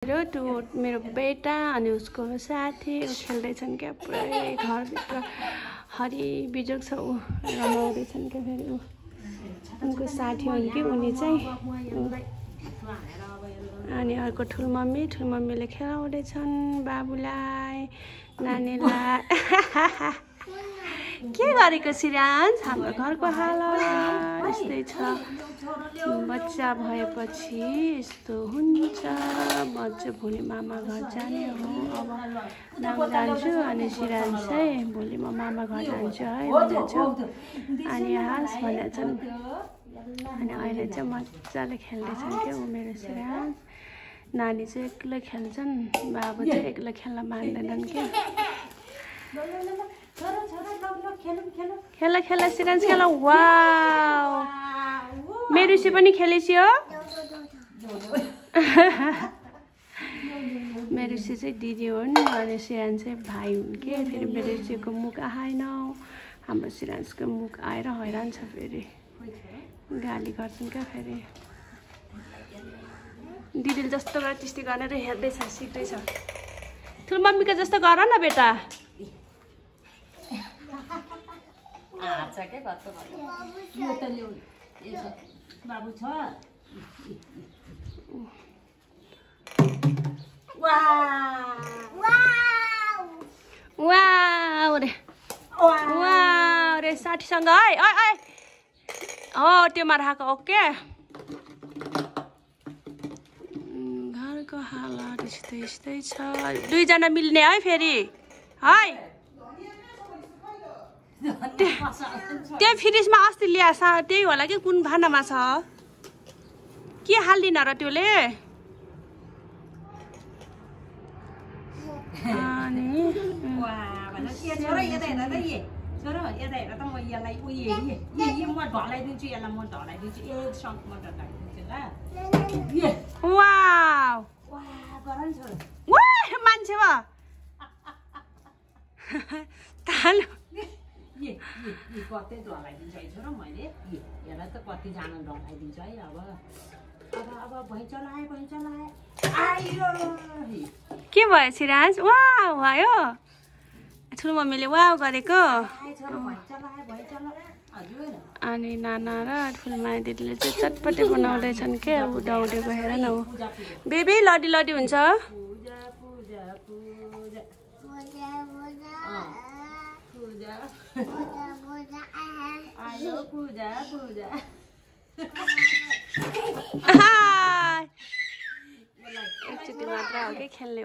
मेरो बेटा अनि उसको साथी खेल्दैछन् क्या पुरै घरभित्र हरि बिजोग छ ऊ रमाउँदैछन् क्या फेरि ऊ उनको साथी हुन् कि उनी चाहिँ अनि अर्को ठुलमम्मीले खेलाउँदैछन् बाबुलाई नानीलाई के गरेको सिराज हाम्रो घरको हालत यस्तै छ बच्चा भएपछि यस्तो हुन्छ बच्चा भोलि मामा घर जाने हो अब नाम जान्छु अनि सिराज चाहिँ भोलि म मामा घर जान्छु है भनेछु अनि हाँस भनेछन् अनि अहिले चाहिँ मजाले खेल्दैछन् क्या ऊ मेरो सिराज नानी चाहिँ एक्लै खेल्छन् बाबु चाहिँ एक्लै खेल्न मान्दैनन् क्या खेला सिराज खेला वाउ मेरुसी पनि खेलेसी हो मेरुसी चाहिँ दिदी हुन् अनि सिराज चाहिँ भाइ हुन् के फेरि मेरुसीको मुख आएन हाम्रो सिराजको मुख आएर हैरान छ फेरि गाली गर्छन् क्या फेरि दिदीले जस्तो गरेर त्यस्तै गरेर हेर्दैछ सिक्दैछ ठुलमम्मीको जस्तो गर न बेटा बाबु छ वाउ रे साथीसँग है हो त्यो माराको ओके घरको हालत यस्तै छ दुईजना मिल्ने है फेरि है त्यो फ्रिजमा अस्ति ल्याएछ त्यही होला कि कुन भाँडामा छ के हाल्दिन र त्योले अनि मान्छे वा कतै ढलाइदिन्छु है छोरा मैले यसलाई त कतिजना ढलाइदिन्छु है अब भैँचलाए के भयो सिराज वाउ भयो ठुलमम्मीले वाउ गरेको अनि नाना र ठुलमाया दिदीले चाहिँ चटपटे बनाउँदैछन् के ऊ दौडेको हेर न ऊ बेबी लडी हुन्छ एकचोटि मात्र हो कि खेल्ने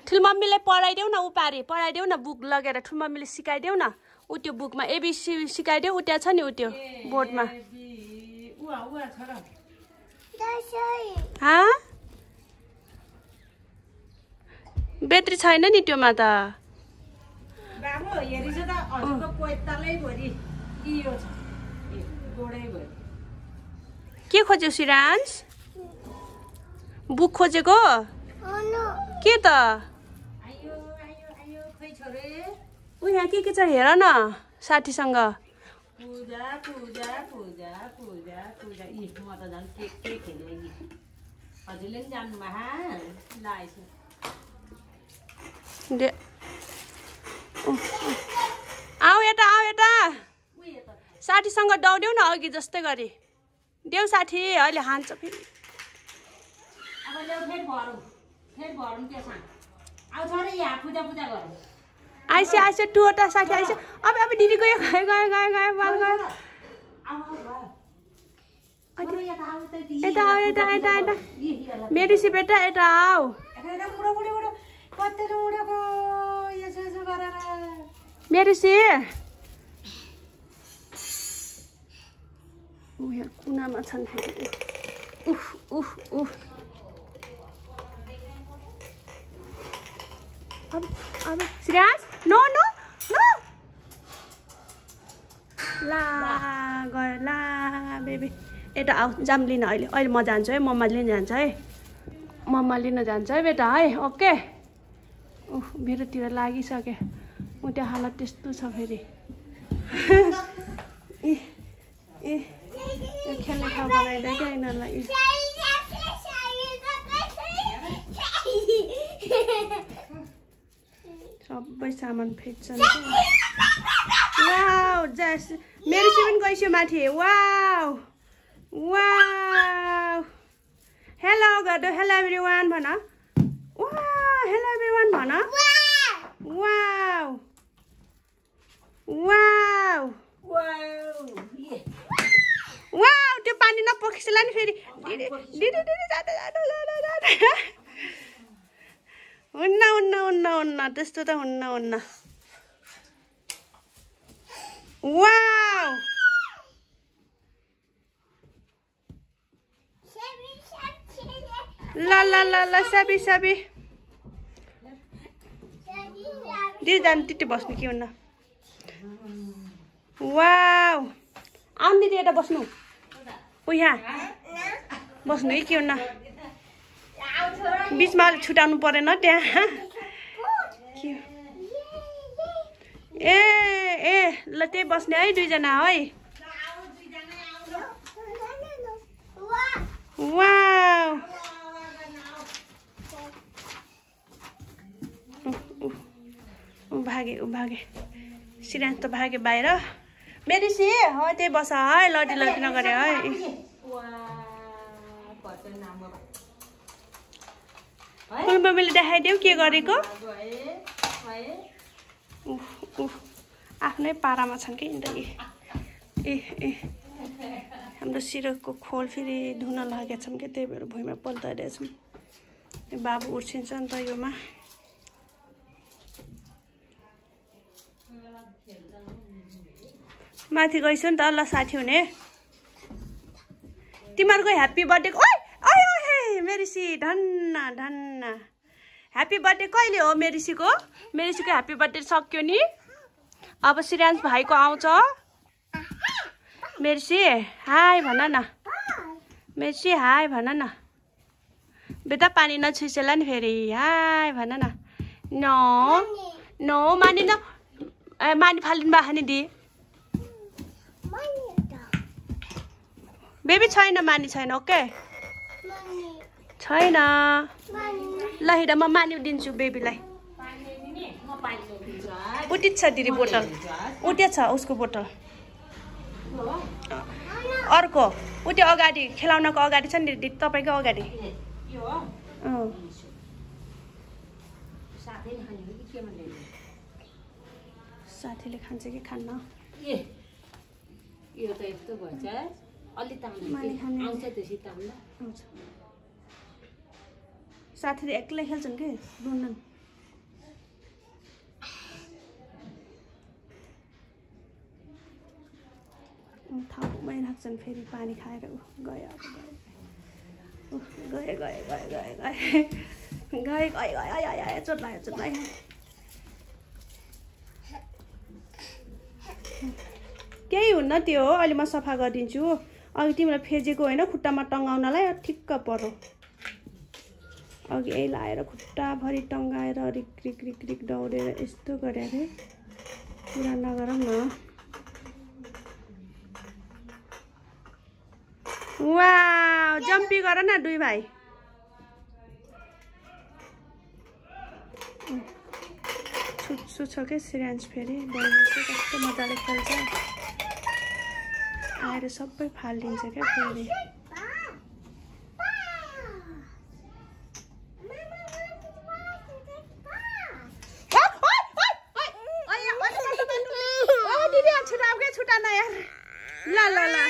ठुलमम्मीले पढाइदेऊ न ऊ पारी पढाइदेऊ न बुक लगेर ठुलमम्मीले सिकाइदेऊ न ऊ त्यो बुकमा एबिसी सिकाइदेऊ ऊ त्यहाँ छ नि ऊ त्यो बोर्डमा बेत्री छैन नि त्योमा त के खोज्यो सिराज बुक खोजेको के त ऊ यहाँ के छ हेर न साथीसँग आऊ यता साथीसँग दौड्यौ न अघि जस्तै गरी देऊ साथी अहिले हान्छ फेरि आइसे टुवटा साथी आइसे अब दिदी गयो बाल गयो यता मेरुसी बेटा यता आऊ मेरुसी यहाँ कुनामा छन् फेरि अब सिराज नो ला गयो ला बेबी यता आऊ जाम लिन अहिले म जान्छु है मम्मा लिन जान्छ है मम्मा लिन जान्छ है बेटा है ओके मेरोतिर लागिसक्यो ऊ त्यो हालत त्यस्तो छ फेरि खेल्ने ठाउँ बनाइदियो क्या यिनीहरूलाई सामान फेक्छन् वाउ जस मेरो पनि गइसक्यो माथि वाउ वाउ हेलो गर्दो हेलो एभ्रीवान भन वाउ हेलो एभ्रीवान भन वाउ वाउ वाउ त्यो पानी नपोखिसला नि फेरि हुन्न त्यस्तो त हुन्न वाउ ल साबी दिदी जानु तिटी बस्नु के हुन्न वाउ आउनु दिदी यता बस्नु यहाँ बस्नु है के हुन्न बिचमा अलिक छुटाउनु परेन त्यहाँ ए ल त्यही बस्ने है दुईजना है वाउ भागे सिराज त भागे बाहिर मेरिसी हो त्यही बस है लटी नगरे है मैले देखाइदेऊ के गरेको आफ्नै पारामा छन् कि ए हाम्रो सिरकको खोल फेरि धुन लागेको छौँ कि त्यही भएर भुइँमा पल्टाइरहेछौँ बाबु उर्सिन्छ नि त योमा माथि गइसु नि त ल साथी हुने तिमीहरूको ह्याप्पी बर्थडे मेरिसी धन्न ह्याप्पी बर्थडे कहिले हो मेरिसीको ह्याप्पी बर्थडे सक्यो नि अब श्रीराज भाइको आउँछ मेरिसी हाई भन न मेरिसी हाई भन न बेटा पानी नछुइसेला नि फेरि हाई भन न नो मानि न मानी फालिनु भएको नि दि बेबी छैन मानी छैन ओके छैन ल हिँड म मानी दिन्छु बेबीलाई उठित छ दिदी बोतल उठ्या छ उसको बोतल अर्को उठ्यो अगाडि खेलाउनको अगाडि छ नि दिदी तपाईँको अगाडि साथीले खान्छ कि खान्न यो त यस्तो भन्छ अलि आउँछ त्यसै ताम्दा साथीले एक्लै खेल्छन् कि रुन्नन् थाउमै राख्छन् फेरि पानी खाएर गए चोट लाग्यो केही हुन्न त्यो अहिले म सफा गरिदिन्छु अघि तिमीलाई फेजेको होइन खुट्टामा टङ्गाउनलाई ठिक्क पर्यो अघि यही लाएर खुट्टाभरि टङ्गाएर रिक दौडेर यस्तो गरे अरे पुरा नगरौँ न वाउ जम्पी गर न दुई भाइ छुट्छु छ के सिरान्स फेरि कस्तो मजाले खेल्छ आएर सबै फालिदिन्छ क्या फेरि छुटा न यार ल